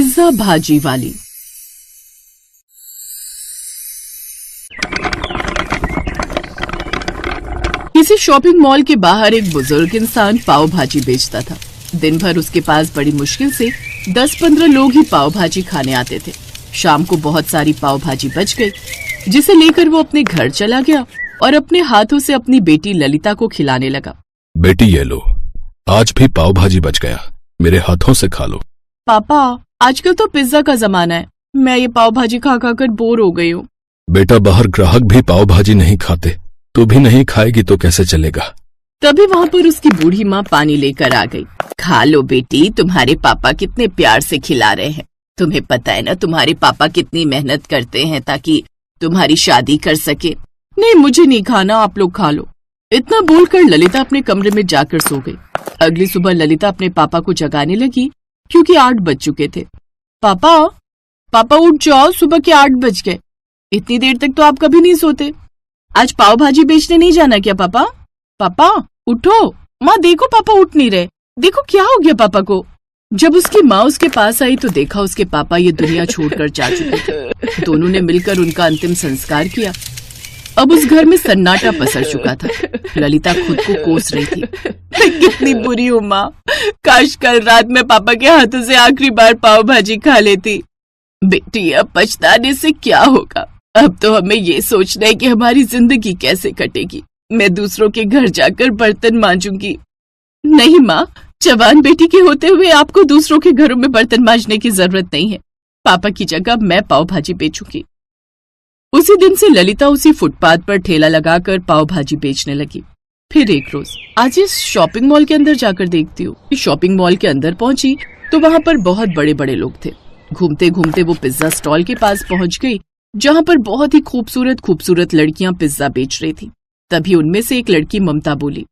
Pizza भाजी वाली। किसी शॉपिंग मॉल के बाहर एक बुजुर्ग इंसान पाव भाजी बेचता था। दिन भर उसके पास बड़ी मुश्किल से 10-15 लोग ही पाव भाजी खाने आते थे। शाम को बहुत सारी पाव भाजी बच गई, जिसे लेकर वो अपने घर चला गया और अपने हाथों से अपनी बेटी ललिता को खिलाने लगा। बेटी ये लो, आज भी पाव भाजी बच गया, मेरे हाथों से खा लो। पापा, आजकल तो पिज्जा का जमाना है, मैं ये पाव भाजी खा खा कर बोर हो गई हूँ। बेटा, बाहर ग्राहक भी पाव भाजी नहीं खाते, तू भी नहीं खाएगी तो कैसे चलेगा। तभी वहाँ पर उसकी बूढ़ी माँ पानी लेकर आ गई। खा लो बेटी, तुम्हारे पापा कितने प्यार से खिला रहे हैं। तुम्हें पता है ना तुम्हारे पापा कितनी मेहनत करते हैं ताकि तुम्हारी शादी कर सके। नहीं, मुझे नहीं खाना, आप लोग खा लो। इतना बोलकर ललिता अपने कमरे में जाकर सो गई। अगली सुबह ललिता अपने पापा को जगाने लगी क्योंकि 8 बज चुके थे। पापा, पापा उठ जाओ, सुबह के 8 बज गए। इतनी देर तक तो आप कभी नहीं सोते। आज पाव भाजी बेचने नहीं जाना क्या पापा? पापा उठो। माँ देखो, पापा उठ नहीं रहे, देखो क्या हो गया पापा को। जब उसकी माँ उसके पास आई तो देखा उसके पापा ये दुनिया छोड़कर जा चुके थे। दोनों ने मिलकर उनका अंतिम संस्कार किया। अब उस घर में सन्नाटा पसर चुका था। ललिता खुद को कोस रही थी। मैं कितनी बुरी हूँ माँ, काश कल रात में पापा के हाथों से आखिरी बार पाव भाजी खा लेती। बेटी, अब पछताने से क्या होगा, अब तो हमें ये सोचना है कि हमारी जिंदगी कैसे कटेगी। मैं दूसरों के घर जाकर बर्तन मांजूंगी। नहीं माँ, जवान बेटी के होते हुए आपको दूसरों के घरों में बर्तन मांजने की जरूरत नहीं है। पापा की जगह मैं पाव भाजी बेचूंगी। उसी दिन से ललिता उसी फुटपाथ पर ठेला लगाकर पाव भाजी बेचने लगी। फिर एक रोज, आज इस शॉपिंग मॉल के अंदर जाकर देखती हूँ। शॉपिंग मॉल के अंदर पहुंची तो वहाँ पर बहुत बड़े बड़े लोग थे। घूमते घूमते वो पिज्जा स्टॉल के पास पहुंच गई, जहाँ पर बहुत ही खूबसूरत खूबसूरत लड़कियां पिज्जा बेच रही थी। तभी उनमें से एक लड़की ममता बोली,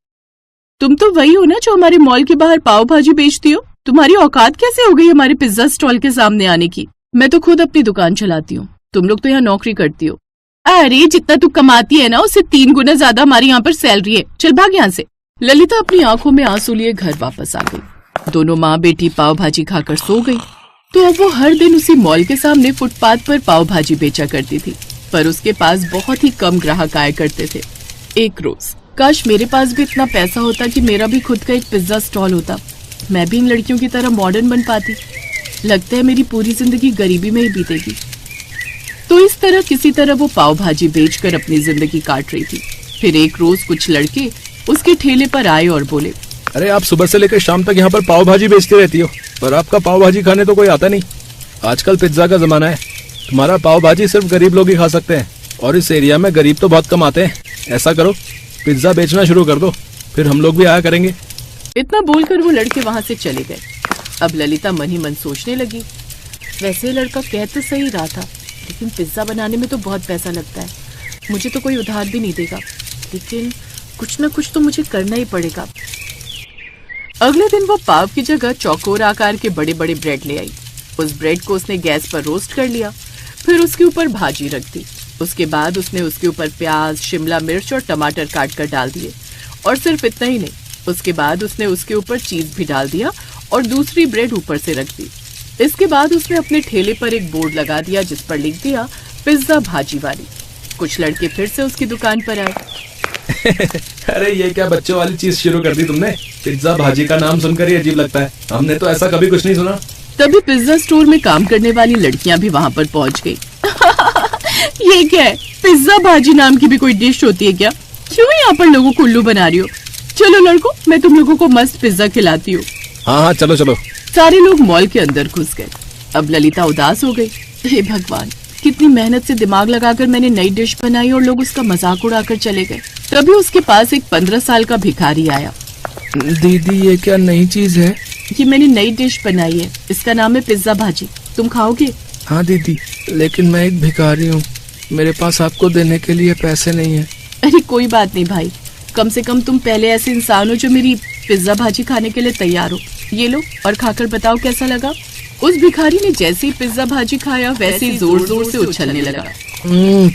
तुम तो वही हो ना जो हमारे मॉल के बाहर पाव भाजी बेचती हो? तुम्हारी औकात कैसे हो गई हमारे पिज्जा स्टॉल के सामने आने की? मैं तो खुद अपनी दुकान चलाती हूँ, तुम लोग तो यहाँ नौकरी करती हो। अरे जितना तू कमाती है ना उससे 3 गुना ज्यादा हमारे यहाँ पर सैलरी है, चल भाग यहाँ से। ललिता अपनी आंखों में आंसू लिए घर वापस आ गई। दोनों माँ बेटी पाव भाजी खाकर सो गई। तो अब वो हर दिन उसी मॉल के सामने फुटपाथ पर पाव भाजी बेचा करती थी, पर उसके पास बहुत ही कम ग्राहक आया करते थे। एक रोज, काश मेरे पास भी इतना पैसा होता कि मेरा भी खुद का एक पिज्जा स्टॉल होता, मैं भी इन लड़कियों की तरह मॉडर्न बन पाती। लगता है मेरी पूरी जिंदगी गरीबी में ही बीतेगी। तो इस तरह किसी तरह वो पाव भाजी बेचकर अपनी जिंदगी काट रही थी। फिर एक रोज कुछ लड़के उसके ठेले पर आए और बोले, अरे आप सुबह से लेकर शाम तक यहाँ पर पाव भाजी बेचती रहती हो, पर आपका पाव भाजी खाने तो कोई आता नहीं। आजकल पिज्जा का जमाना है, तुम्हारा पाव भाजी सिर्फ गरीब लोग ही खा सकते हैं, और इस एरिया में गरीब तो बहुत कम आते हैं। ऐसा करो, पिज्जा बेचना शुरू कर दो, फिर हम लोग भी आया करेंगे। इतना बोलकर वो लड़के वहाँ से चले गए। अब ललिता मन ही मन सोचने लगी, वैसे लड़का कह तो सही रहा था, लेकिन पिज्जा बनाने में तो बहुत पैसा लगता है, मुझे तो कोई उधार भी नहीं देगा, लेकिन कुछ न कुछ तो मुझे करना ही पड़ेगा। अगले दिन वो पाव की जगह चौकोर आकार के बड़े बड़े ब्रेड ले आई। उस ब्रेड को उसने गैस पर रोस्ट कर लिया, फिर उसके ऊपर भाजी रख दी। उसके बाद उसने उसके ऊपर प्याज, शिमला मिर्च और टमाटर काट कर डाल दिए, और सिर्फ इतना ही नहीं, उसके बाद उसने उसके ऊपर चीज भी डाल दिया और दूसरी ब्रेड ऊपर से रख दी। इसके बाद उसने अपने ठेले पर एक बोर्ड लगा दिया जिस पर लिख दिया पिज्जा भाजी वाली। कुछ लड़के फिर से उसकी दुकान पर आए। अरे ये क्या बच्चों वाली चीज शुरू कर दी तुमने? पिज्जा भाजी का नाम सुनकर ही अजीब लगता है, हमने तो ऐसा कभी कुछ नहीं सुना। तभी पिज्जा स्टोर में काम करने वाली लड़कियां भी वहाँ पर पहुँच गई। ये क्या है, पिज्जा भाजी नाम की भी कोई डिश होती है क्या? क्यों यहाँ पर लोगों को उल्लू बना रही हो? चलो लड़कों, मैं तुम लोगों को मस्त पिज्जा खिलाती हूँ। हाँ चलो चलो। सारे लोग मॉल के अंदर घुस गए। अब ललिता उदास हो गई। हे भगवान, कितनी मेहनत से दिमाग लगाकर मैंने नई डिश बनाई और लोग उसका मजाक उड़ाकर चले गए। तभी उसके पास एक 15 साल का भिखारी आया। दीदी ये क्या नई चीज है? ये मैंने नई डिश बनाई है, इसका नाम है पिज्जा भाजी, तुम खाओगे? हाँ दीदी, लेकिन मैं एक भिखारी हूँ, मेरे पास आपको देने के लिए पैसे नहीं है। अरे कोई बात नहीं भाई, कम से कम तुम पहले ऐसे इंसान हो जो मेरी पिज्जा भाजी खाने के लिए तैयार हो। ये लो और खाकर बताओ कैसा लगा। उस भिखारी ने जैसे ही पिज्जा भाजी खाया वैसे ही जोर जोर से उछलने लगा।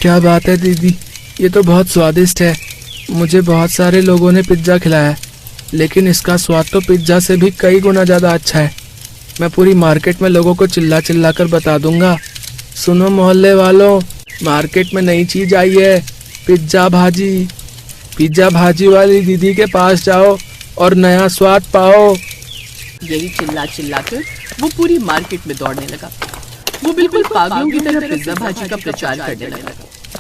क्या बात है दीदी, ये तो बहुत स्वादिष्ट है। मुझे बहुत सारे लोगों ने पिज्जा खिलाया है, लेकिन इसका स्वाद तो पिज्जा से भी कई गुना ज्यादा अच्छा है। मैं पूरी मार्केट में लोगों को चिल्ला चिल्ला कर बता दूंगा, सुनो मोहल्ले वालों, मार्केट में नई चीज आई है, पिज्जा भाजी। पिज्जा भाजी वाली दीदी के पास जाओ और नया स्वाद पाओ। यही चिल्ला चिल्ला कर वो पूरी मार्केट में दौड़ने लगा। वो बिल्कुल पागलों की तरह पिज्जा भाजी का प्रचार करने लगा।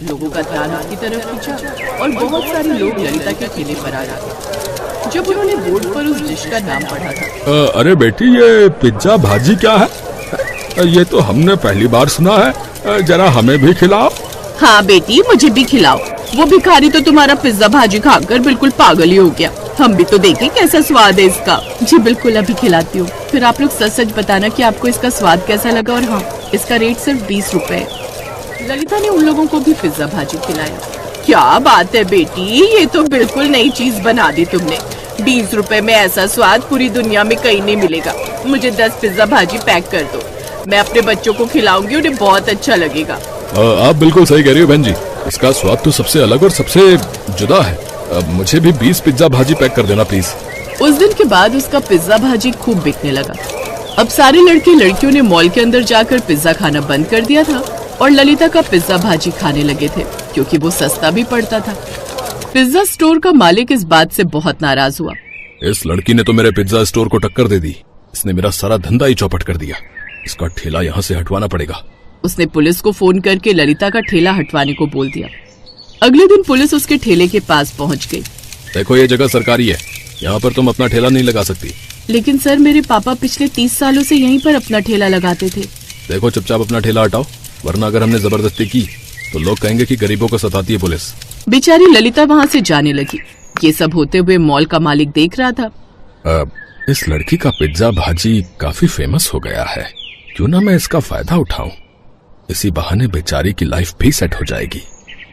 लोगों का ध्यान उसकी तरफ खींचा और बहुत सारे लोग ललिता के ठेले पर आ गए। जब उन्होंने बोर्ड पर उस डिश का नाम पढ़ा था, अरे बेटी, ये पिज्जा भाजी क्या है? ये तो हमने पहली बार सुना है, जरा हमें भी खिलाओ। हाँ बेटी, मुझे भी खिलाओ। वो भिखारी तो तुम्हारा पिज्जा भाजी खाकर बिल्कुल पागल ही हो गया। हम भी तो देखें कैसा स्वाद है इसका। जी बिल्कुल, अभी खिलाती हूँ। फिर आप लोग सच सच बताना कि आपको इसका स्वाद कैसा लगा। और हाँ, इसका रेट सिर्फ 20 रुपए है। ललिता ने उन लोगों को भी पिज्जा भाजी खिलाया। क्या बात है बेटी, ये तो बिल्कुल नई चीज बना दी तुमने। 20 रुपए में ऐसा स्वाद पूरी दुनिया में कहीं नहीं मिलेगा। मुझे 10 पिज्जा भाजी पैक कर दो, मैं अपने बच्चों को खिलाऊंगी, उन्हें बहुत अच्छा लगेगा। आप बिल्कुल सही कह रही हो बहन जी, इसका स्वाद तो सबसे अलग और सबसे जुदा है। मुझे भी 20 पिज्जा भाजी पैक कर देना प्लीज। उस दिन के बाद उसका पिज्जा भाजी खूब बिकने लगा। अब सारे लड़के लड़कियों ने मॉल के अंदर जाकर पिज्जा खाना बंद कर दिया था और ललिता का पिज्जा भाजी खाने लगे थे, क्योंकि वो सस्ता भी पड़ता था। पिज्जा स्टोर का मालिक इस बात से बहुत नाराज हुआ। इस लड़की ने तो मेरे पिज्जा स्टोर को टक्कर दे दी। इसने मेरा सारा धंधा ही चौपट कर दिया। इसका ठेला यहाँ से हटवाना पड़ेगा। उसने पुलिस को फोन करके ललिता का ठेला हटवाने को बोल दिया। अगले दिन पुलिस उसके ठेले के पास पहुंच गई। देखो, ये जगह सरकारी है, यहाँ पर तुम अपना ठेला नहीं लगा सकती। लेकिन सर, मेरे पापा पिछले 30 सालों से यहीं पर अपना ठेला लगाते थे। देखो, चुपचाप अपना ठेला हटाओ, वरना अगर हमने जबरदस्ती की तो लोग कहेंगे कि गरीबों को सताती है पुलिस। बेचारी ललिता वहाँ से जाने लगी। ये सब होते हुए मॉल का मालिक देख रहा था। इस लड़की का पिज्जा भाजी काफी फेमस हो गया है, क्यों ना मैं इसका फायदा उठाऊं। इसी बहाने बेचारी की लाइफ भी सेट हो जाएगी।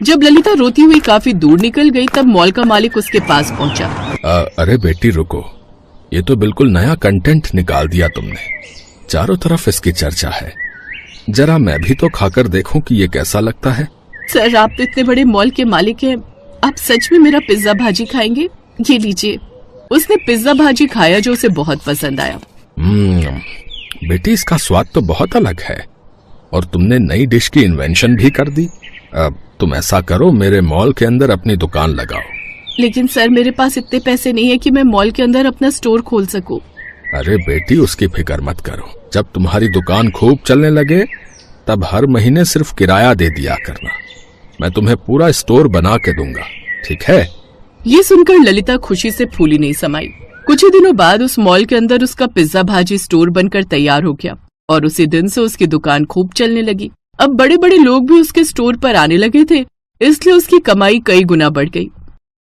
जब ललिता रोती हुई काफी दूर निकल गई, तब मॉल का मालिक उसके पास पहुंचा। अरे बेटी रुको, ये तो बिल्कुल नया कंटेंट निकाल दिया तुमने। चारों तरफ इसकी चर्चा है, जरा मैं भी तो खाकर देखूं कि ये कैसा लगता है। सर, आप तो इतने बड़े मॉल के मालिक हैं, आप सच में मेरा पिज्जा भाजी खाएंगे? ये लीजिए। उसने पिज्जा भाजी खाया जो उसे बहुत पसंद आया। बेटी, इसका स्वाद तो बहुत अलग है और तुमने नई डिश की इन्वेंशन भी कर दी। तुम ऐसा करो, मेरे मॉल के अंदर अपनी दुकान लगाओ। लेकिन सर, मेरे पास इतने पैसे नहीं है कि मैं मॉल के अंदर अपना स्टोर खोल सकूं। अरे बेटी, उसकी फिक्र मत करो। जब तुम्हारी दुकान खूब चलने लगे तब हर महीने सिर्फ किराया दे दिया करना। मैं तुम्हें पूरा स्टोर बना के दूंगा, ठीक है? ये सुनकर ललिता खुशी से फूली नहीं समाई। कुछ ही दिनों बाद उस मॉल के अंदर उसका पिज्जा भाजी स्टोर बनकर तैयार हो गया और उसी दिन से उसकी दुकान खूब चलने लगी। अब बड़े बड़े लोग भी उसके स्टोर पर आने लगे थे, इसलिए उसकी कमाई कई गुना बढ़ गई।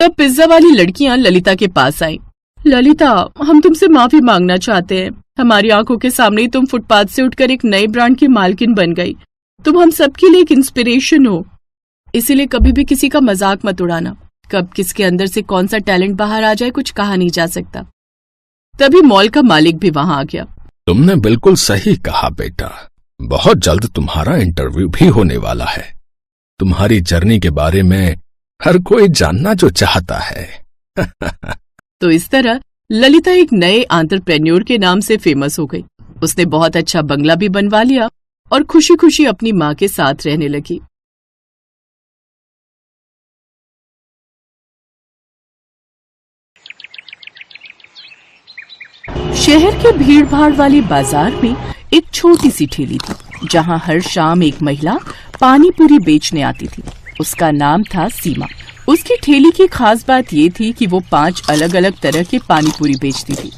तब पिज्जा वाली लड़कियां ललिता के पास आईं। ललिता, हम तुमसे माफी मांगना चाहते हैं। हमारी आंखों के सामने ही तुम फुटपाथ से उठकर एक नए ब्रांड की मालकिन बन गई। तुम हम सबके लिए एक इंस्पिरेशन हो, इसीलिए कभी भी किसी का मजाक मत उड़ाना। कब किसके अंदर से कौन सा टैलेंट बाहर आ जाए कुछ कहा नहीं जा सकता। तभी मॉल का मालिक भी वहां आ गया। तुमने बिल्कुल सही कहा बेटा, बहुत जल्द तुम्हारा इंटरव्यू भी होने वाला है। तुम्हारी जर्नी के बारे में हर कोई जानना जो चाहता है। तो इस तरह ललिता एक नए एंटरप्रेन्योर के नाम से फेमस हो गई। उसने बहुत अच्छा बंगला भी बनवा लिया और खुशी खुशी अपनी माँ के साथ रहने लगी। शहर के भीड़ भाड़ वाली बाजार में एक छोटी सी ठेली थी, जहां हर शाम एक महिला पानी पूरी बेचने आती थी। उसका नाम था सीमा। उसकी ठेली की खास बात ये थी कि वो 5 अलग अलग तरह के पानी पूरी बेचती थी।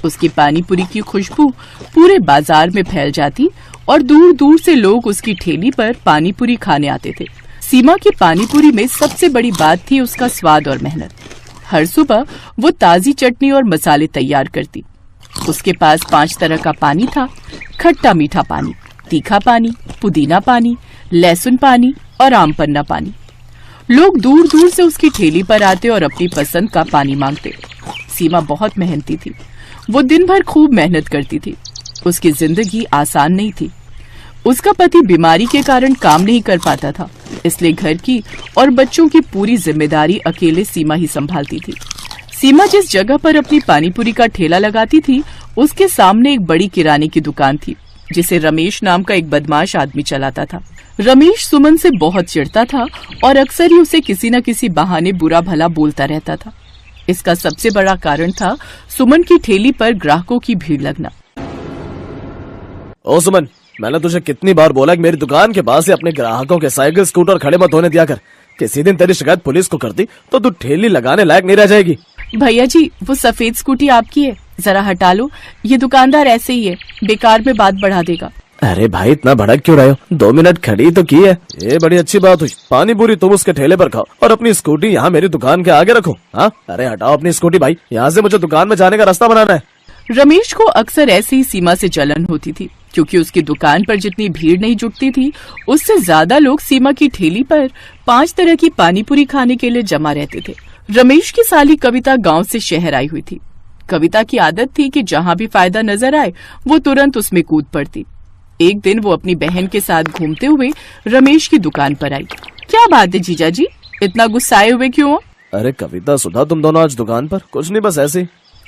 उसकी पानी पूरी की खुशबू पूरे बाजार में फैल जाती और दूर दूर से लोग उसकी ठेली पर पानी पूरी खाने आते थे। सीमा की पानी पूरी में सबसे बड़ी बात थी उसका स्वाद और मेहनत। हर सुबह वो ताजी चटनी और मसाले तैयार करती। उसके पास 5 तरह का पानी था, खट्टा मीठा पानी, तीखा पानी, पुदीना पानी, लहसुन पानी और आम पन्ना पानी। लोग दूर दूर से उसकी ठेली पर आते और अपनी पसंद का पानी मांगते। सीमा बहुत मेहनती थी। वो दिन भर खूब मेहनत करती थी। उसकी जिंदगी आसान नहीं थी। उसका पति बीमारी के कारण काम नहीं कर पाता था, इसलिए घर की और बच्चों की पूरी जिम्मेदारी अकेले सीमा ही संभालती थी। सीमा जिस जगह पर अपनी पानीपुरी का ठेला लगाती थी उसके सामने एक बड़ी किराने की दुकान थी जिसे रमेश नाम का एक बदमाश आदमी चलाता था। रमेश सुमन से बहुत चिढ़ता था और अक्सर ही उसे किसी न किसी बहाने बुरा भला बोलता रहता था। इसका सबसे बड़ा कारण था सुमन की ठेली पर ग्राहकों की भीड़ लगना। ओ सुमन, मैंने तुझे कितनी बार बोला कि मेरी दुकान के पास से अपने ग्राहकों के साइकिल स्कूटर खड़े मत होने दिया कर। किसी दिन तेरी शिकायत पुलिस को कर दी तो तू ठेली लगाने लायक नहीं रह जाएगी। भैया जी, वो सफेद स्कूटी आपकी है, जरा हटा लो। ये दुकानदार ऐसे ही है, बेकार में बात बढ़ा देगा। अरे भाई, इतना भड़क क्यों रहे हो? 2 मिनट खड़ी तो की है। ये बड़ी अच्छी बात हुई। पानी पूरी तुम उसके ठेले पर खाओ और अपनी स्कूटी यहाँ मेरी दुकान के आगे रखो। हाँ, अरे हटाओ अपनी स्कूटी भाई, यहाँ से मुझे दुकान में जाने का रास्ता बनाना है। रमेश को अक्सर ऐसे ही सीमा से जलन होती थी क्योंकि उसकी दुकान पर जितनी भीड़ नहीं जुटती थी उससे ज्यादा लोग सीमा की ठेली पर 5 तरह की पानीपुरी खाने के लिए जमा रहते थे। रमेश की साली कविता गांव से शहर आई हुई थी। कविता की आदत थी कि जहां भी फायदा नजर आए वो तुरंत उसमें कूद पड़ती। एक दिन वो अपनी बहन के साथ घूमते हुए रमेश की दुकान पर आई। क्या बात है जीजा जी, इतना गुस्साए हुए क्यों हो? अरे कविता, सुधा, तुम दोनों आज दुकान पर? कुछ नहीं, बस ऐसे ही।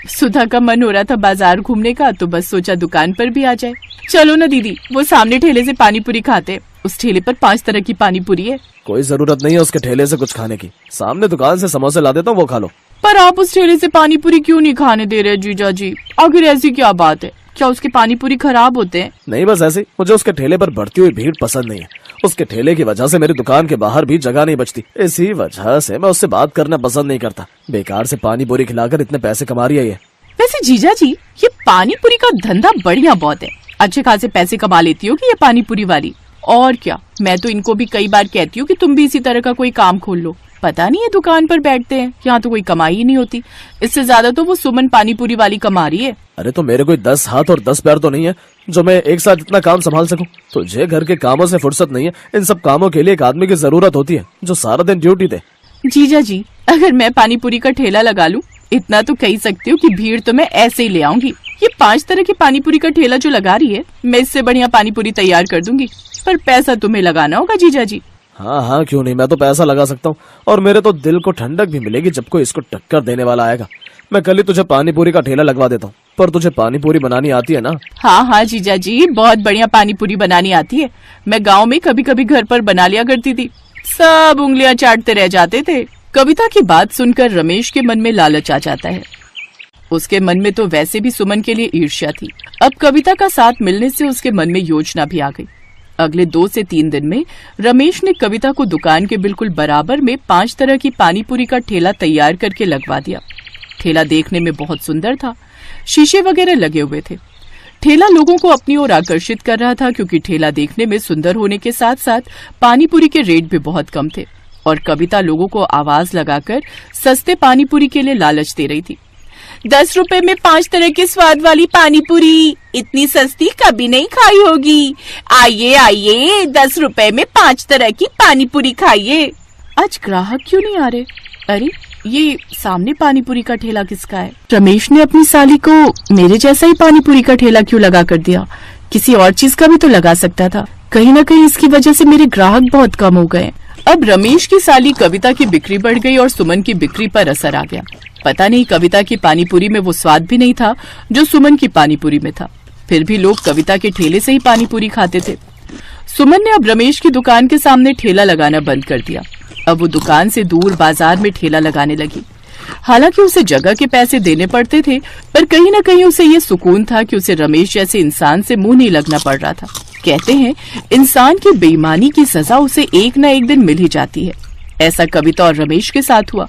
सुधा का मन हो रहा था बाजार घूमने का तो बस सोचा दुकान पर भी आ जाए। चलो ना दीदी, वो सामने ठेले से पानीपुरी खाते। उस ठेले पर 5 तरह की पानीपुरी है। कोई जरूरत नहीं है उसके ठेले से कुछ खाने की। सामने दुकान से समोसे ला देता हूँ, वो खा लो। पर आप उस ठेले से पानीपुरी क्यों नहीं खाने दे रहे जीजा जी? आखिर ऐसी क्या बात है? क्या उसके पानीपुरी खराब होते हैं? नहीं, बस ऐसे। मुझे उसके ठेले पर बढ़ती हुई भीड़ पसंद नहीं है। उसके ठेले की वजह से मेरी दुकान के बाहर भी जगह नहीं बचती। इसी वजह से मैं उससे बात करना पसंद नहीं करता। बेकार से पानीपुरी खिलाकर इतने पैसे कमा रही है ये। वैसे जीजा जी, ये पानीपुरी का धंधा बढ़िया बहुत है। अच्छे खासे पैसे कमा लेती हो कि ये पानीपुरी वाली। और क्या, मैं तो इनको भी कई बार कहती हूँ कि तुम भी इसी तरह का कोई काम खोल लो। पता नहीं, ये दुकान पर बैठते हैं, यहाँ तो कोई कमाई ही नहीं होती। इससे ज्यादा तो वो सुमन पानीपुरी वाली कमा रही है। अरे तो मेरे कोई 10 हाथ और 10 पैर तो नहीं है जो मैं एक साथ इतना काम संभाल सकूं। तुझे घर के कामों से फुर्सत नहीं है। इन सब कामों के लिए एक आदमी की जरूरत होती है जो सारा दिन ड्यूटी दे। जीजा जी, अगर मैं पानीपुरी का ठेला लगा लूं, इतना तो कह सकती हूँ कि भीड़ तो मैं ऐसे ही ले आऊंगी। ये 5 तरह की पानीपुरी का ठेला जो लगा रही है, मैं इससे बढ़िया पानीपुरी तैयार कर दूंगी। पर पैसा तुम्हें लगाना होगा जीजा जी। हाँ हाँ, क्यों नहीं, मैं तो पैसा लगा सकता हूँ। और मेरे तो दिल को ठंडक भी मिलेगी जब कोई इसको टक्कर देने वाला आएगा। मैं कल ही तुझे पानीपुरी का ठेला लगवा देता हूँ। पर तुझे पानीपुरी बनानी आती है ना? हाँ हाँ जीजा जी, बहुत बढ़िया पानीपुरी बनानी आती है। मैं गाँव में कभी कभी घर पर बना लिया करती थी। सब उंगलियां चाटते रह जाते थे। कविता की बात सुनकर रमेश के मन में लालच आ जाता है। उसके मन में तो वैसे भी सुमन के लिए ईर्ष्या थी। अब कविता का साथ मिलने से उसके मन में योजना भी आ गई। अगले 2 से 3 दिन में रमेश ने कविता को दुकान के बिल्कुल बराबर में 5 तरह की पानीपुरी का ठेला तैयार करके लगवा दिया। ठेला देखने में बहुत सुंदर था, शीशे वगैरह लगे हुए थे। ठेला लोगों को अपनी ओर आकर्षित कर रहा था क्योंकि ठेला देखने में सुंदर होने के साथ साथ पानीपुरी के रेट भी बहुत कम थे और कविता लोगों को आवाज लगाकर सस्ते पानीपुरी के लिए लालच दे रही थी। 10 रुपए में 5 तरह के स्वाद वाली पानीपुरी, इतनी सस्ती कभी नहीं खाई होगी। आइए आइए, 10 रुपए में 5 तरह की पानीपुरी खाइए। आज ग्राहक क्यों नहीं आ रहे? अरे, ये सामने पानीपुरी का ठेला किसका है? रमेश ने अपनी साली को मेरे जैसा ही पानीपुरी का ठेला क्यों लगा कर दिया? किसी और चीज का भी तो लगा सकता था। कहीं न कहीं इसकी वजह से मेरे ग्राहक बहुत कम हो गए। अब रमेश की साली कविता की बिक्री बढ़ गई और सुमन की बिक्री पर असर आ गया। पता नहीं कविता की पानीपुरी में वो स्वाद भी नहीं था जो सुमन की पानीपुरी में था। फिर भी लोग कविता के ठेले से ही पानीपुरी खाते थे। सुमन ने अब रमेश की दुकान के सामने ठेला लगाना बंद कर दिया। अब वो दुकान से दूर बाजार में ठेला लगाने लगी। हालांकि उसे जगह के पैसे देने पड़ते थे, पर कहीं न कहीं उसे ये सुकून था कि उसे रमेश जैसे इंसान से मुंह नहीं लगना पड़ रहा था। कहते हैं, इंसान की बेईमानी की सजा उसे एक न एक दिन मिल ही जाती है। ऐसा कविता और रमेश के साथ हुआ।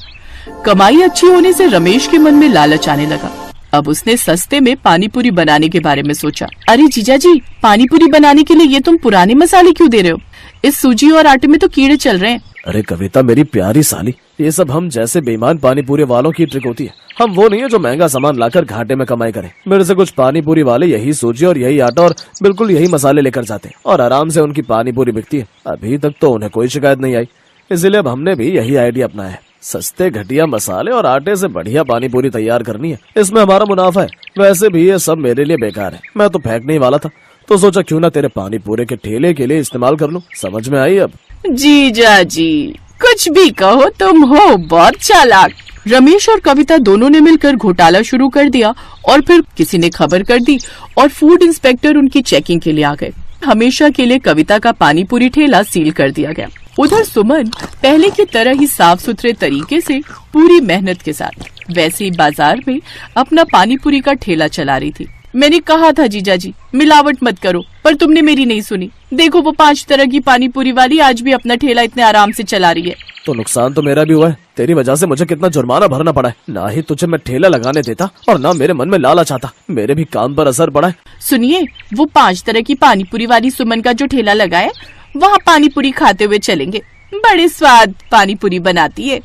कमाई अच्छी होने से रमेश के मन में लालच आने लगा। अब उसने सस्ते में पानीपुरी बनाने के बारे में सोचा। अरे जीजा जी, पानीपुरी बनाने के लिए ये तुम पुराने मसाले क्यों दे रहे हो? इस सूजी और आटे में तो कीड़े चल रहे हैं। अरे कविता, मेरी प्यारी साली, ये सब हम जैसे बेईमान पानीपुरी वालों की ट्रिक होती है। हम वो नहीं है जो महंगा सामान लाकर घाटे में कमाई करें। मेरे से कुछ पानीपुरी वाले यही सूजी और यही आटा और बिल्कुल यही मसाले लेकर जाते हैं और आराम से उनकी पानीपुरी बिकती है। अभी तक तो उन्हें कोई शिकायत नहीं आई। इसीलिए अब हमने भी यही आइडिया अपनाया है। सस्ते घटिया मसाले और आटे से बढ़िया पानीपुरी तैयार करनी है। इसमें हमारा मुनाफा है। वैसे भी ये सब मेरे लिए बेकार है। मैं तो फेंकने ही वाला था, तो सोचा क्यों ना तेरे पानीपुरी के ठेले के लिए इस्तेमाल कर लूं। समझ में आई अब? जीजा जी, कुछ भी कहो, तुम हो बहुत चालाक। रमेश और कविता दोनों ने मिलकर घोटाला शुरू कर दिया और फिर किसी ने खबर कर दी और फूड इंस्पेक्टर उनकी चेकिंग के लिए आ गए। हमेशा के लिए कविता का पानी पूरी ठेला सील कर दिया गया। उधर सुमन पहले की तरह ही साफ सुथरे तरीके से पूरी मेहनत के साथ वैसे ही बाजार में अपना पानी पूरी का ठेला चला रही थी। मैंने कहा था जीजाजी मिलावट मत करो, पर तुमने मेरी नहीं सुनी। देखो वो 5 तरह की पानी पूरी वाली आज भी अपना ठेला इतने आराम से चला रही है। तो नुकसान तो मेरा भी हुआ है। तेरी वजह से मुझे कितना जुर्माना भरना पड़ा है। ना ही तुझे मैं ठेला लगाने देता और ना मेरे मन में लालच आता। मेरे भी काम पर असर पड़ा है। सुनिए, वो 5 तरह की पानी पूरी वाली सुमन का जो ठेला लगा है वहाँ पानी पूरी खाते हुए चलेंगे। बड़े स्वाद पानी पूरी बनाती है।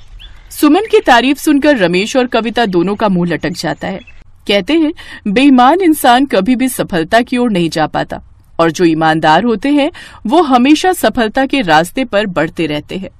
सुमन की तारीफ सुनकर रमेश और कविता दोनों का मुंह लटक जाता है। कहते हैं बेईमान इंसान कभी भी सफलता की ओर नहीं जा पाता और जो ईमानदार होते हैं वो हमेशा सफलता के रास्ते पर बढ़ते रहते हैं।